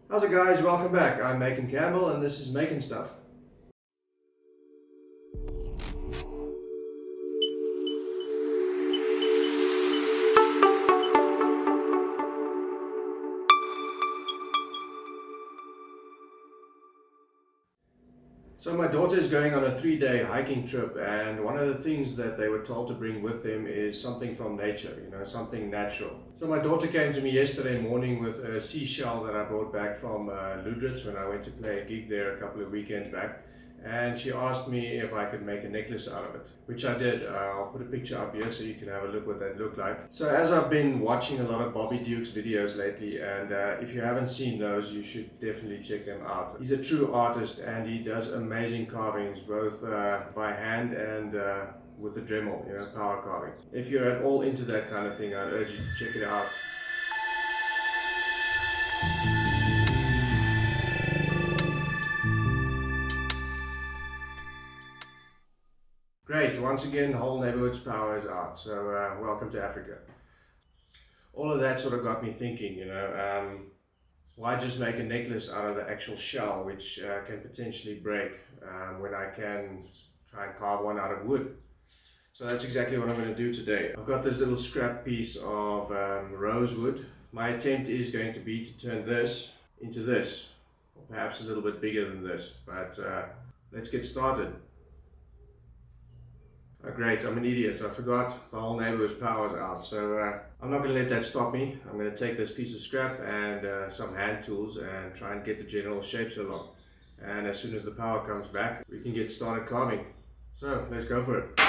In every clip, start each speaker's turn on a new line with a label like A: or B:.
A: How's it guys, welcome back. I'm Macon Campbell and this is Making Stuff. So my daughter is going on a 3-day hiking trip, and one of the things that they were told to bring with them is something from nature, something natural. So my daughter came to me yesterday morning with a seashell that I brought back from Ludritz when I went to play a gig there a couple of weekends back. And she asked me if I could make a necklace out of it, which I did. I'll put a picture up here so you can have a look what that looked like. So as I've been watching a lot of Bobby Duke's videos lately, and if you haven't seen those, you should definitely check them out. He's a true artist and he does amazing carvings, both by hand and with the Dremel, power carving. If you're at all into that kind of thing, I'd urge you to check it out. Great, once again the whole neighborhood's power is out, so welcome to Africa. All of that sort of got me thinking, why just make a necklace out of the actual shell, which can potentially break when I can try and carve one out of wood. So that's exactly what I'm going to do today. I've got this little scrap piece of rosewood. My attempt is going to be to turn this into this, or perhaps a little bit bigger than this, but let's get started. Oh, great, I'm an idiot. I forgot the whole neighborhood's power's out, so I'm not going to let that stop me. I'm going to take this piece of scrap and some hand tools and try and get the general shapes along. And as soon as the power comes back, we can get started carving. So, let's go for it.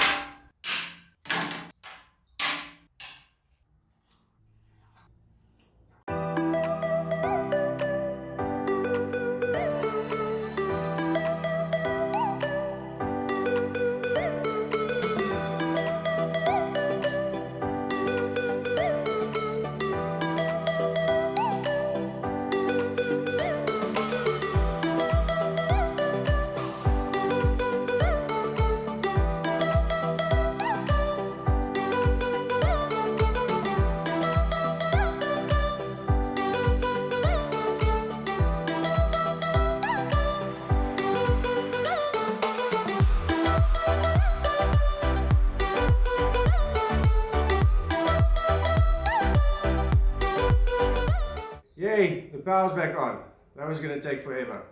A: Yay, the power's back on. That was going to take forever.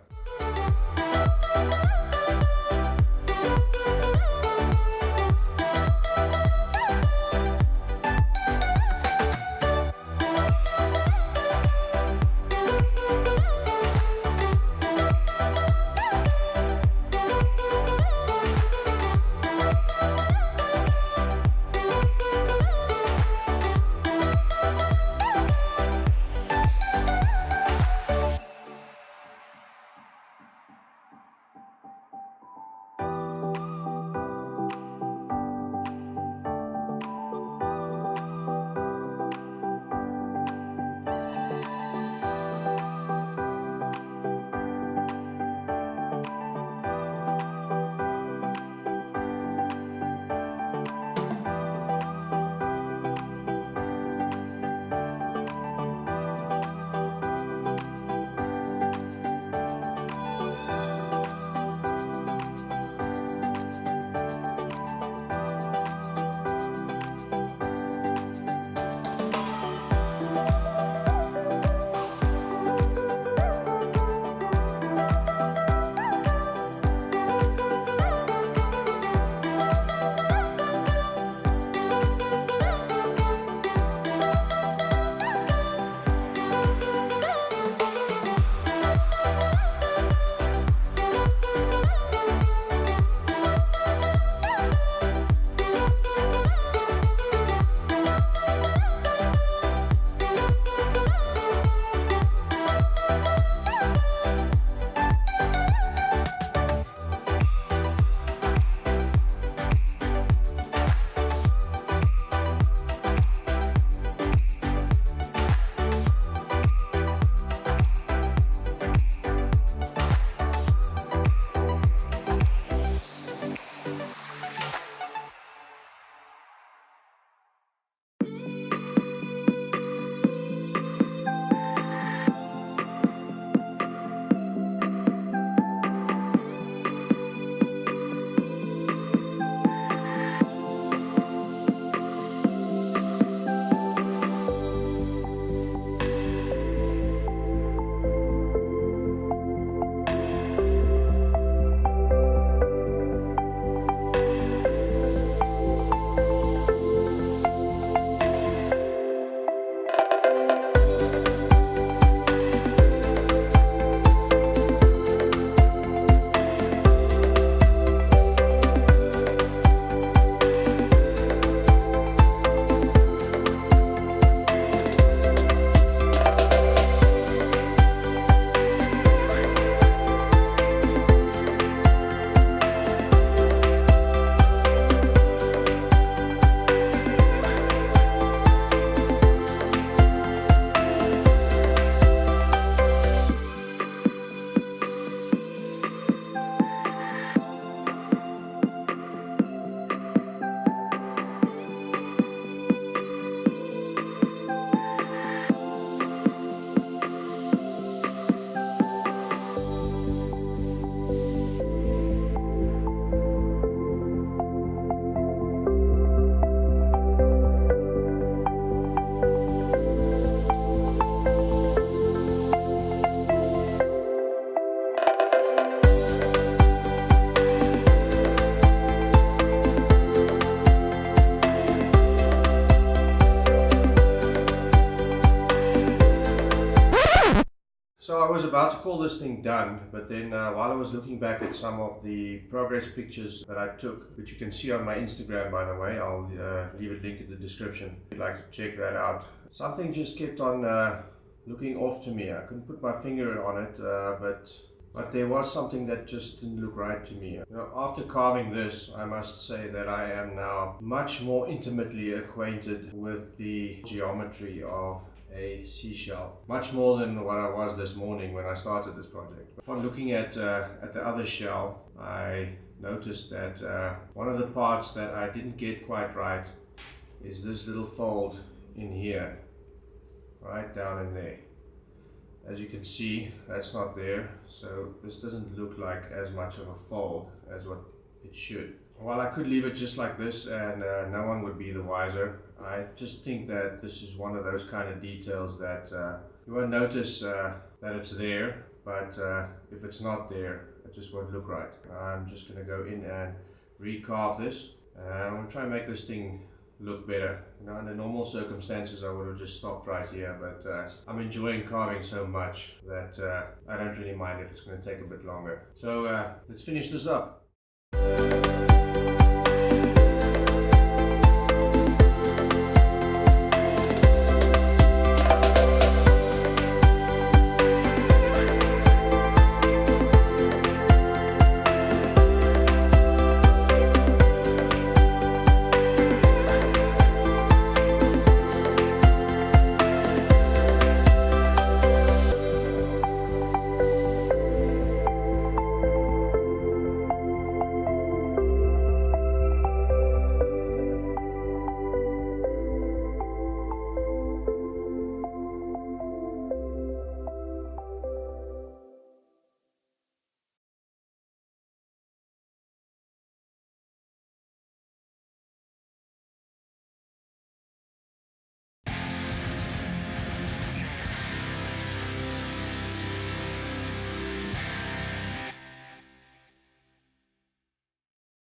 A: So I was about to call this thing done, but then while I was looking back at some of the progress pictures that I took, which you can see on my Instagram, by the way, I'll leave a link in the description if you'd like to check that out. Something just kept on looking off to me. I couldn't put my finger on it, but there was something that just didn't look right to me. You know, after carving this, I must say that I am now much more intimately acquainted with the geometry of a seashell, much more than what I was this morning when I started this project. Upon looking at the other shell, I noticed that one of the parts that I didn't get quite right is this little fold in here, right down in there. As you can see, that's not there, so this doesn't look like as much of a fold as what it should. While I could leave it just like this and no one would be the wiser, I just think that this is one of those kind of details that you won't notice that it's there, but if it's not there, it just won't look right. I'm just going to go in and recarve this, and I'm going to try and make this thing look better. You know, under normal circumstances I would have just stopped right here, but I'm enjoying carving so much that I don't really mind if it's going to take a bit longer. So let's finish this up.